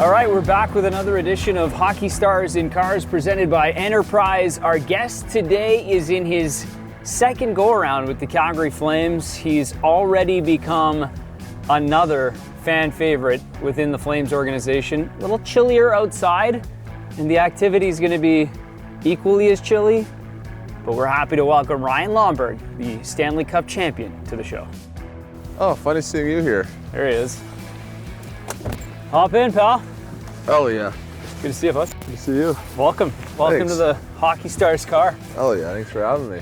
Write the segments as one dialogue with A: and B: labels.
A: All right, we're back with another edition of Hockey Stars in Cars presented by Enterprise. Our guest today is in his second go-around with the Calgary Flames. He's already become another fan favorite within the Flames organization. A little chillier outside, and the activity is going to be equally as chilly, but we're happy to welcome Ryan Lomberg, the Stanley Cup champion, to the show.
B: Oh, funny seeing you here.
A: There he is. Hop in, pal.
B: Oh yeah.
A: Good to see you, bud.
B: Good to see you.
A: Welcome
B: Thanks.
A: to the Hockey Stars car.
B: Oh yeah, thanks for having me.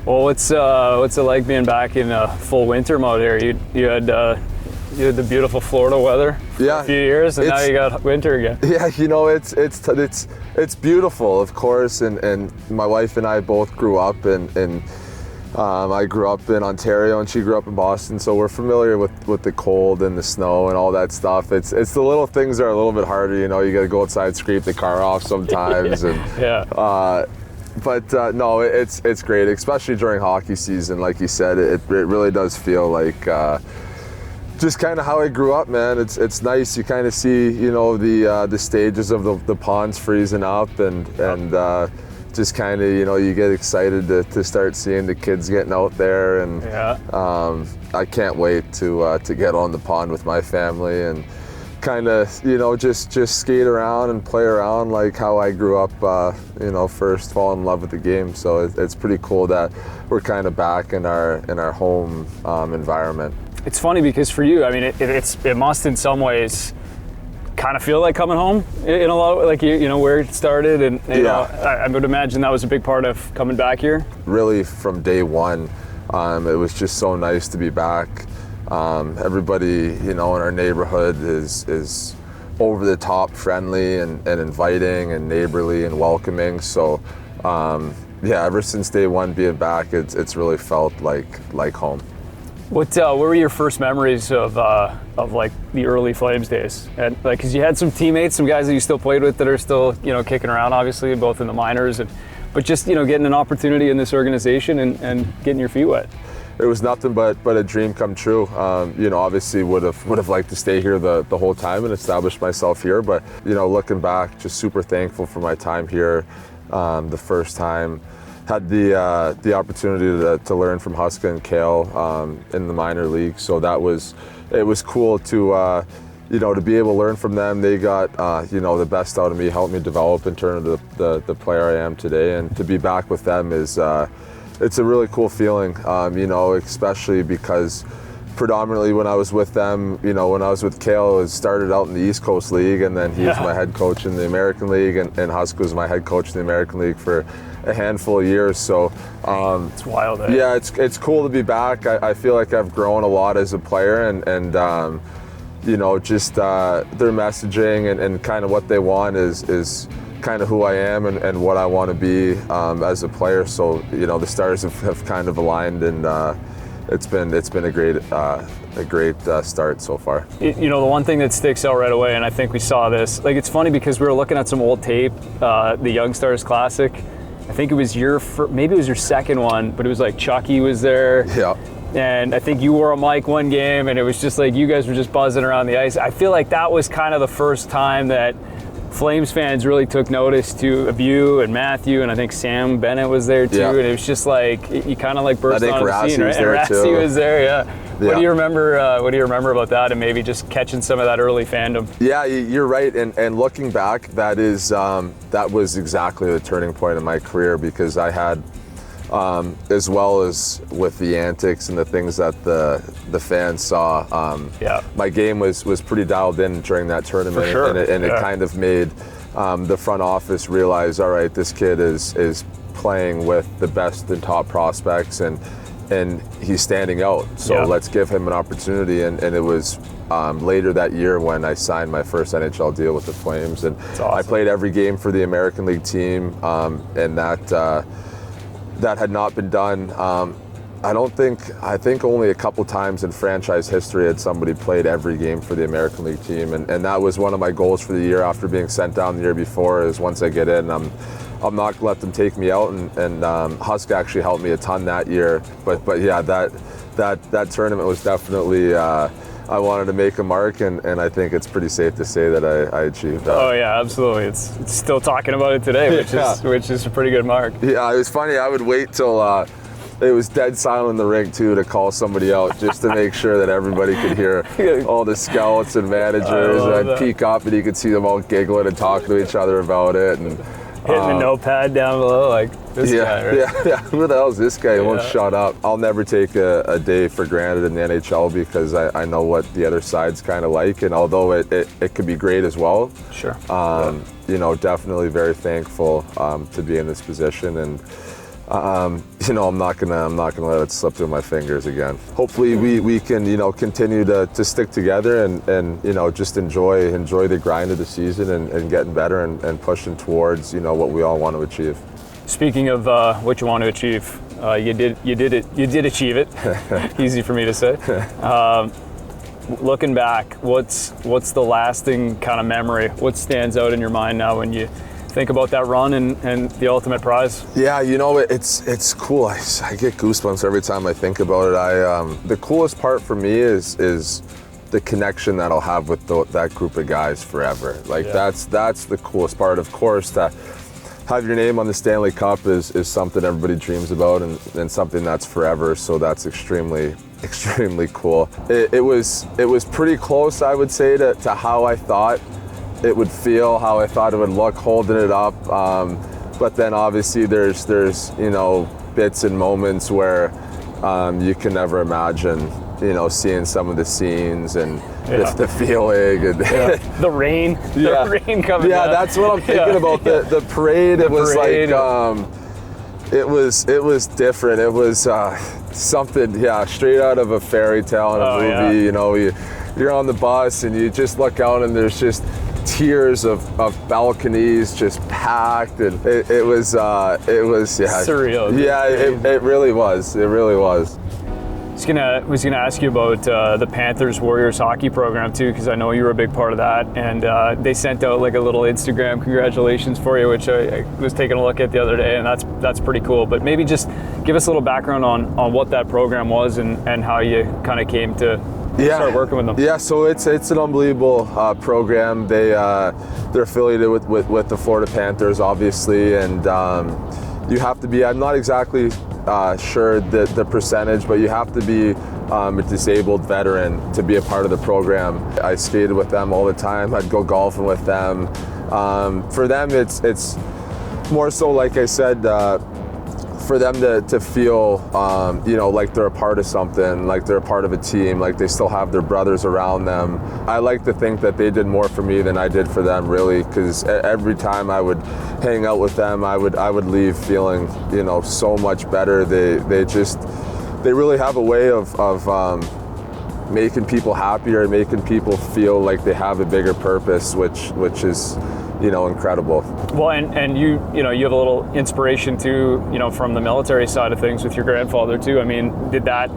A: Well, what's it like being back in full winter mode here? You had the beautiful Florida weather for a few years, and now you got winter again.
B: Yeah, you know it's beautiful, of course, and my wife and I both grew up in I grew up in Ontario and she grew up in Boston, so we're familiar with the cold and the snow and all that stuff. It's the little things that are a little bit harder, you know. You got to go outside, scrape the car off sometimes, and no, it's great, especially during hockey season. Like you said, it really does feel like just kind of how I grew up, man. It's nice. You kind of see, you know, the stages of the ponds freezing up, and just kind of, you know, you get excited to start seeing the kids getting out there, and I can't wait to get on the pond with my family and kind of, you know, just skate around and play around like how I grew up, you know, first fall in love with the game. So it's pretty cool that we're kind of back in our home environment. It's
A: funny because for you, I mean, it must in some ways kind of feel like coming home in a lot, like you know where it started, and you know, I would imagine that was a big part of coming back here.
B: Really, from day one, it was just so nice to be back. Everybody, you know, in our neighborhood is over the top friendly and inviting and neighborly and welcoming. So ever since day one being back, it's really felt like home.
A: What were your first memories of like the early Flames days? And like, cause you had some teammates, some guys that you still played with that are still, you know, kicking around, obviously, both in the minors, but just, you know, getting an opportunity in this organization and getting your feet wet.
B: It was nothing but a dream come true. You know, obviously would have liked to stay here the whole time and establish myself here. But, you know, looking back, just super thankful for my time here. The first time, had the opportunity to learn from Huska and Kale in the minor league. So it was cool to you know, to be able to learn from them. They got you know, the best out of me, helped me develop and turn into the player I am today. And to be back with them is it's a really cool feeling. You know, especially because predominantly when I was with them, you know, when I was with Kale, it started out in the East Coast League, and then he was my head coach in the American League, and Huska was my head coach in the American League for a handful of years. So
A: it's wild.
B: Yeah, it's cool to be back. I feel like I've grown a lot as a player, and you know, just their messaging and kind of what they want is kind of who I am and what I want to be as a player. So, you know, the stars have kind of aligned, and it's been a great start so far.
A: You know, the one thing that sticks out right away, and I think we saw this, like, it's funny because we were looking at some old tape, the Young Stars Classic. I think it was maybe it was your second one, but it was like Chucky was there.
B: Yeah.
A: And I think you wore a mic one game, and it was just like you guys were just buzzing around the ice. I feel like that was kind of the first time that Flames fans really took notice of you and Matthew, and I think Sam Bennett was there too. Yeah. And it was just like you kind of like burst onto the scene, right? And Rassi was there, yeah. What do you remember? What do you remember about that, and maybe just catching some of that early fandom? Yeah,
B: you're right. And looking back, that was exactly the turning point in my career, because I had, as well as with the antics and the things that the fans saw, my game was pretty dialed in during that tournament.
A: For sure.
B: And it kind of made the front office realize, all right, this kid is playing with the best and top prospects, and he's standing out. So let's give him an opportunity. And it was later that year when I signed my first NHL deal with the Flames, and awesome. I played every game for the American League team, and that had not been done. I think only a couple times in franchise history had somebody played every game for the American League team, and that was one of my goals for the year after being sent down the year before, is once I get in, I'm not gonna let them take me out, and Huska actually helped me a ton that year. But yeah, that tournament was definitely I wanted to make a mark, and I think it's pretty safe to say that I achieved that.
A: Oh yeah, absolutely. It's still talking about it today, which is a pretty good mark.
B: Yeah, it was funny. I would wait till it was dead silent in the rink too to call somebody out just to make sure that everybody could hear all the scouts and managers. And I'd peek up and you could see them all giggling and talking to each other about it. And
A: hitting the notepad down below like this guy, right?
B: Yeah. Who the hell is this guy? He won't shut up. I'll never take a day for granted in the NHL because I know what the other side's kind of like, and although it could be great as well.
A: Sure.
B: You know, definitely very thankful to be in this position, and you know, I'm not gonna let it slip through my fingers again. Hopefully we can, you know, continue to stick together and you know, just enjoy the grind of the season and getting better and pushing towards, you know, what we all want to achieve.
A: Speaking of what you want to achieve, you did achieve it. Easy for me to say. Looking back, what's the lasting kind of memory? What stands out in your mind now when you think about that run and the ultimate prize? Yeah,
B: you know, it's cool. I get goosebumps every time I think about it. The coolest part for me is the connection that I'll have with that group of guys forever. Like that's the coolest part. Of course, to have your name on the Stanley Cup is something everybody dreams about and something that's forever. So that's extremely cool. It was pretty close, I would say, to how I thought it would feel, how I thought it would look holding it up. But then obviously there's you know, bits and moments where you can never imagine, you know, seeing some of the scenes and the feeling and
A: the rain. The rain coming down.
B: That's what I'm thinking about. The parade. It was parade. Like it was different. It was something straight out of a fairy tale in a movie. You know, you're on the bus and you just look out and there's just tiers of balconies just packed, and it was
A: surreal.
B: Yeah, it really was. It really was.
A: I was gonna ask you about the Panthers Warriors hockey program too, because I know you were a big part of that, and they sent out like a little Instagram congratulations for you, which I was taking a look at the other day, and that's pretty cool. But maybe just give us a little background on what that program was and how you kind of came to start working with them.
B: Yeah, so it's an unbelievable program. They're affiliated with the Florida Panthers, obviously, and you have to be, I'm not exactly sure the percentage, but you have to be a disabled veteran to be a part of the program. I skated with them all the time. I'd go golfing with them. For them, it's more so, like I said, for them to feel, you know, like they're a part of something, like they're a part of a team, like they still have their brothers around them. I like to think that they did more for me than I did for them, really, because every time I would hang out with them, I would leave feeling, you know, so much better. They really have a way of making people happier and making people feel like they have a bigger purpose, which is, you know, incredible.
A: Well, and you know, you have a little inspiration too, you know, from the military side of things with your grandfather too. I mean, did that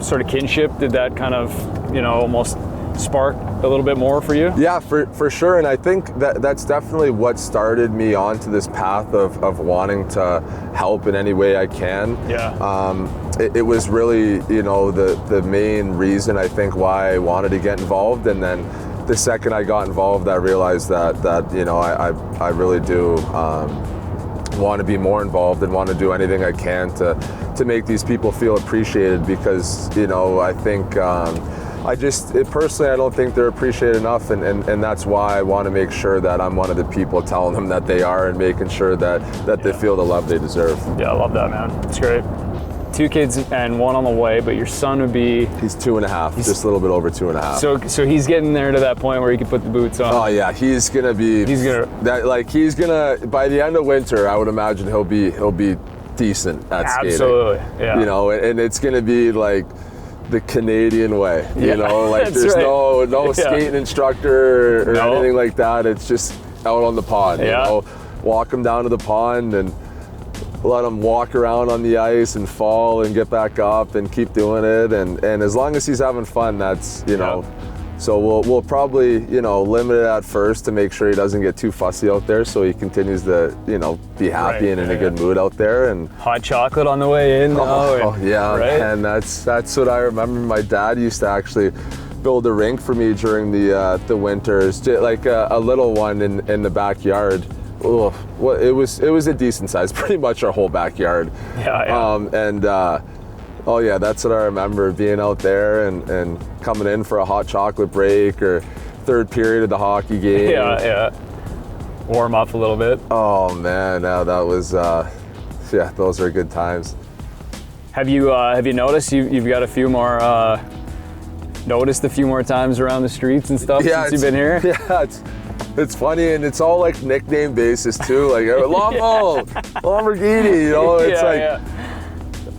A: sort of kinship, did that kind of, you know, almost spark a little bit more for you? Yeah, for sure. And I think that's definitely what started me onto this path of wanting to help in any way I can. Yeah.
B: It was really, you know, the main reason I think why I wanted to get involved. And then the second I got involved, I realized that you know, I really do want to be more involved and want to do anything I can to make these people feel appreciated, because, you know, I think personally, I don't think they're appreciated enough, and that's why I want to make sure that I'm one of the people telling them that they are and making sure that they feel the love they deserve.
A: Yeah, I love that, man. It's great. 2 kids and 1 on the way, but your son would be...
B: He's 2.5, just a little bit over 2.5.
A: So he's getting there to that point where he can put the boots on.
B: Oh yeah, he's gonna, by the end of winter, I would imagine he'll be decent at skating.
A: Absolutely, yeah.
B: You know, and it's gonna be like the Canadian way, you know, like there's right. no skating instructor or anything like that. It's just out on the pond, you know, walk him down to the pond and let him walk around on the ice and fall and get back up and keep doing it. And as long as he's having fun, that's, you know, so we'll probably, you know, limit it at first to make sure he doesn't get too fussy out there, so he continues to, you know, be happy and in a good mood out there. And
A: hot chocolate on the way in.
B: And that's what I remember. My dad used to actually build a rink for me during the winters, like a little one in the backyard. Well, it was a decent size, pretty much our whole backyard.
A: Yeah.
B: Oh yeah, that's what I remember, being out there and coming in for a hot chocolate break or third period of the hockey game.
A: Yeah. Warm up a little bit.
B: Oh man, yeah, that was those are good times.
A: Have you noticed you've got a few more noticed a few more times around the streets and stuff since you've been here?
B: Yeah, it's funny, and it's all like nickname basis too, like Lombo, Lamborghini, you know, it's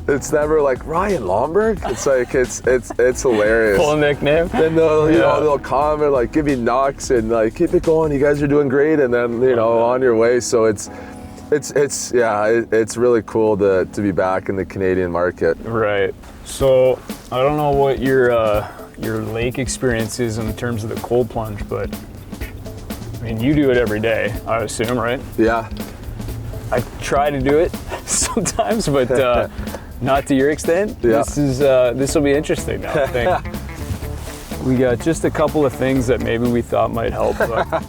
B: it's never like Ryan Lomberg. It's like it's hilarious.
A: Full nickname.
B: Then they'll comment, like, give me knocks and like, keep it going, you guys are doing great, and then on your way. So it's really cool to be back in the Canadian market.
A: Right. So I don't know what your lake experience is in terms of the cold plunge, but I mean, you do it every day, I assume, right?
B: Yeah.
A: I try to do it sometimes, but not to your extent.
B: Yeah.
A: This will be interesting now, I think. We got just a couple of things that maybe we thought might help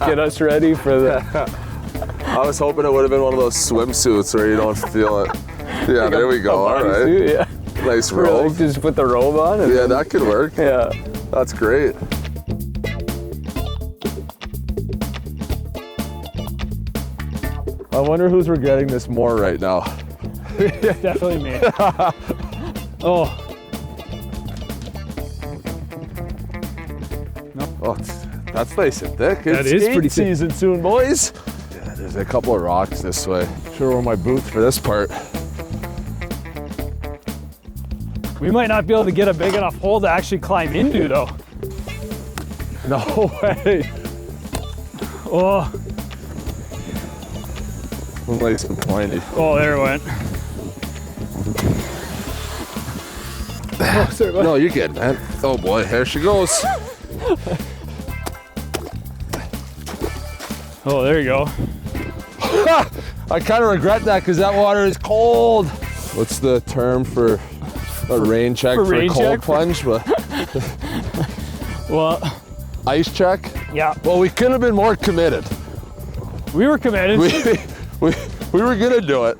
A: get us ready for the...
B: I was hoping it would have been one of those swimsuits where you don't feel it. Yeah, there we go. All right.
A: Suit, yeah.
B: Nice robe.
A: Like just put the robe on.
B: Yeah, that could work.
A: Yeah.
B: That's great. I wonder who's regretting this more right now.
A: Yeah, definitely me. Oh.
B: Oh, that's nice and thick.
A: That
B: It's
A: is
B: skate
A: pretty
B: season soon, boys. Yeah, there's a couple of rocks this way. Sure wear my boots for this part.
A: We might not be able to get a big enough hole to actually climb into, though.
B: No way.
A: Oh.
B: Nice and pointy.
A: Oh, there it went. Oh, sorry,
B: no, you're good, man. Oh boy, here she goes.
A: Oh, there you go.
B: I kind of regret that because that water is cold. What's the term for a rain check for a cold plunge?
A: Well,
B: ice check?
A: Yeah.
B: Well, we couldn't have been more committed.
A: We were committed.
B: We were gonna do it.